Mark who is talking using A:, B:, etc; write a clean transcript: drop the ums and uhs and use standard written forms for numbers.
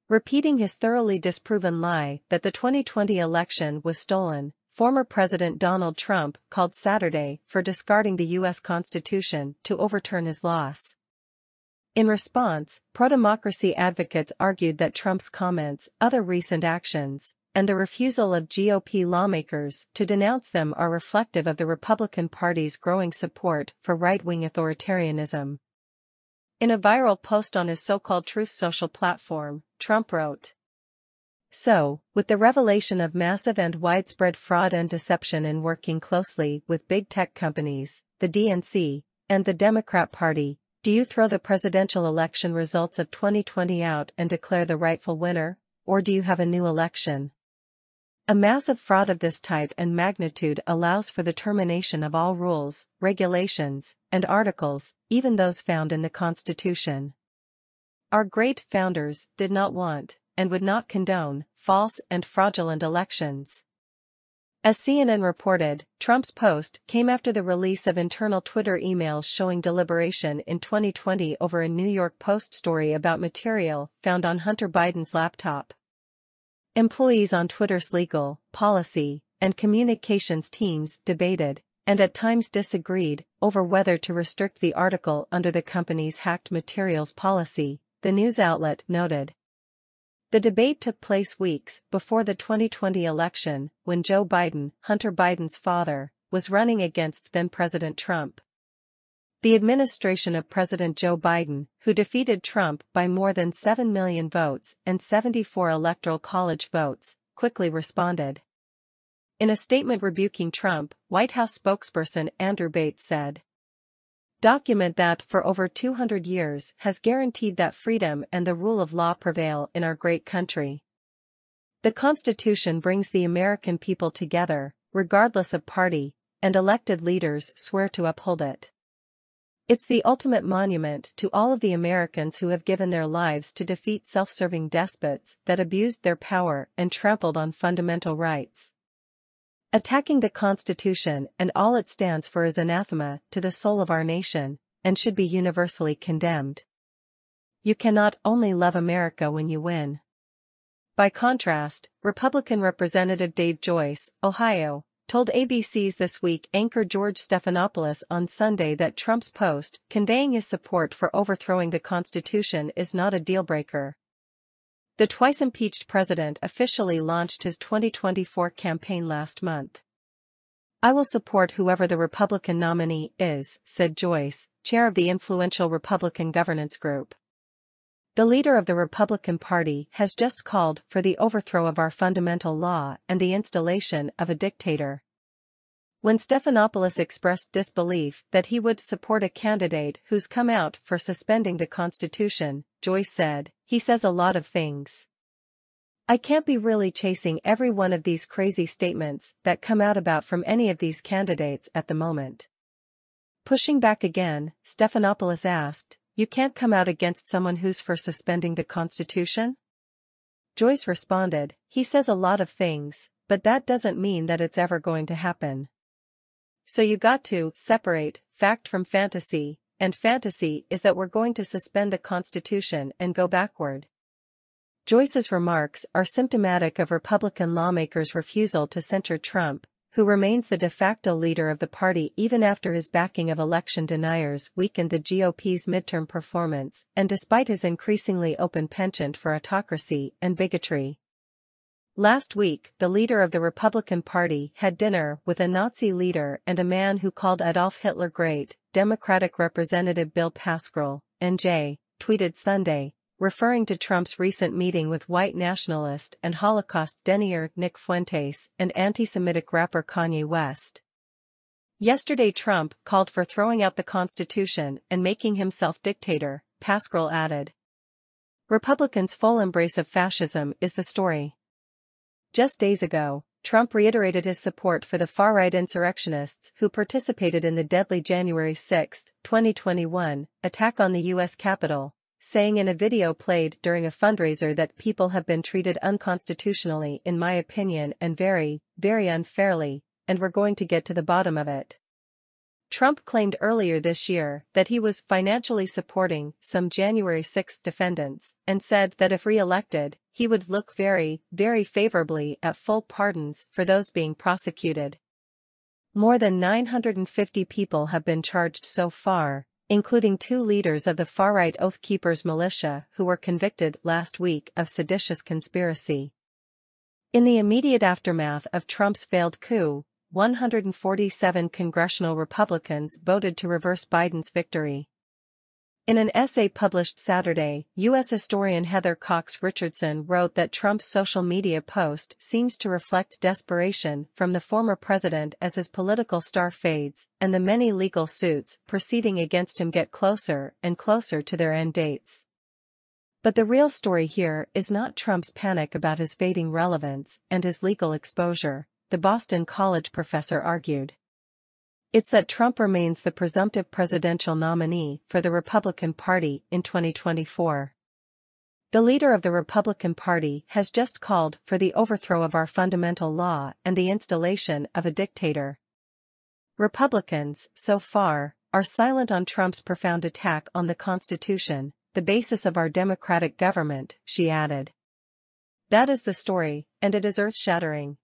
A: Repeating his thoroughly disproven lie that the 2020 election was stolen, former President Donald Trump called Saturday for discarding the U.S. Constitution to overturn his loss. In response, pro-democracy advocates argued that Trump's comments, other recent actions, and the refusal of GOP lawmakers to denounce them are reflective of the Republican Party's growing support for right-wing authoritarianism. In a viral post on his so-called Truth Social platform, Trump wrote, "So, with the revelation of massive and widespread fraud and deception in working closely with big tech companies, the DNC, and the Democrat Party, do you throw the presidential election results of 2020 out and declare the rightful winner, or do you have a new election? A massive fraud of this type and magnitude allows for the termination of all rules, regulations, and articles, even those found in the Constitution. Our great founders did not want, and would not condone, false and fraudulent elections." As CNN reported, Trump's post came after the release of internal Twitter emails showing deliberation in 2020 over a New York Post story about material found on Hunter Biden's laptop. Employees on Twitter's legal, policy, and communications teams debated, and at times disagreed, over whether to restrict the article under the company's hacked materials policy, the news outlet noted. The debate took place weeks before the 2020 election, when Joe Biden, Hunter Biden's father, was running against then-President Trump. The administration of President Joe Biden, who defeated Trump by more than 7 million votes and 74 Electoral College votes, quickly responded. In a statement rebuking Trump, White House spokesperson Andrew Bates said, "Document that for over 200 years has guaranteed that freedom and the rule of law prevail in our great country. The Constitution brings the American people together, regardless of party, and elected leaders swear to uphold it. It's the ultimate monument to all of the Americans who have given their lives to defeat self-serving despots that abused their power and trampled on fundamental rights. Attacking the Constitution and all it stands for is anathema to the soul of our nation, and should be universally condemned. You cannot only love America when you win." By contrast, Republican Representative Dave Joyce, Ohio, told ABC's This Week anchor George Stephanopoulos on Sunday that Trump's post, conveying his support for overthrowing the Constitution, is not a deal-breaker. The twice-impeached president officially launched his 2024 campaign last month. "I will support whoever the Republican nominee is," said Joyce, chair of the influential Republican governance group. "The leader of the Republican Party has just called for the overthrow of our fundamental law and the installation of a dictator." When Stephanopoulos expressed disbelief that he would support a candidate who's come out for suspending the Constitution, Joyce said, "He says a lot of things. I can't be really chasing every one of these crazy statements that come out about from any of these candidates at the moment." Pushing back again, Stephanopoulos asked, "You can't come out against someone who's for suspending the Constitution?" Joyce responded, "He says a lot of things, but that doesn't mean that it's ever going to happen. So you got to separate fact from fantasy, and fantasy is that we're going to suspend the Constitution and go backward." Joyce's remarks are symptomatic of Republican lawmakers' refusal to censure Trump, who remains the de facto leader of the party even after his backing of election deniers weakened the GOP's midterm performance, and despite his increasingly open penchant for autocracy and bigotry. Last week, the leader of the Republican Party had dinner with a Nazi leader and a man who called Adolf Hitler great, Democratic Representative Bill Pascrell, NJ, tweeted Sunday, referring to Trump's recent meeting with white nationalist and Holocaust denier Nick Fuentes and anti-Semitic rapper Kanye West. "Yesterday Trump called for throwing out the Constitution and making himself dictator," Pascrell added. "Republicans' full embrace of fascism is the story." Just days ago, Trump reiterated his support for the far-right insurrectionists who participated in the deadly January 6, 2021, attack on the U.S. Capitol, saying in a video played during a fundraiser that people have been treated unconstitutionally in my opinion and very, very unfairly, and we're going to get to the bottom of it. Trump claimed earlier this year that he was financially supporting some January 6 defendants, and said that if re-elected, he would look very, very favorably at full pardons for those being prosecuted. More than 950 people have been charged so far, including 2 leaders of the far-right Oath Keepers militia who were convicted last week of seditious conspiracy. In the immediate aftermath of Trump's failed coup, 147 congressional Republicans voted to reverse Biden's victory. In an essay published Saturday, U.S. historian Heather Cox Richardson wrote that Trump's social media post seems to reflect desperation from the former president as his political star fades, and the many legal suits proceeding against him get closer and closer to their end dates. But the real story here is not Trump's panic about his fading relevance and his legal exposure, the Boston College professor argued. It's that Trump remains the presumptive presidential nominee for the Republican Party in 2024. The leader of the Republican Party has just called for the overthrow of our fundamental law and the installation of a dictator. Republicans, so far, are silent on Trump's profound attack on the Constitution, the basis of our democratic government, she added. That is the story, and it is earth-shattering.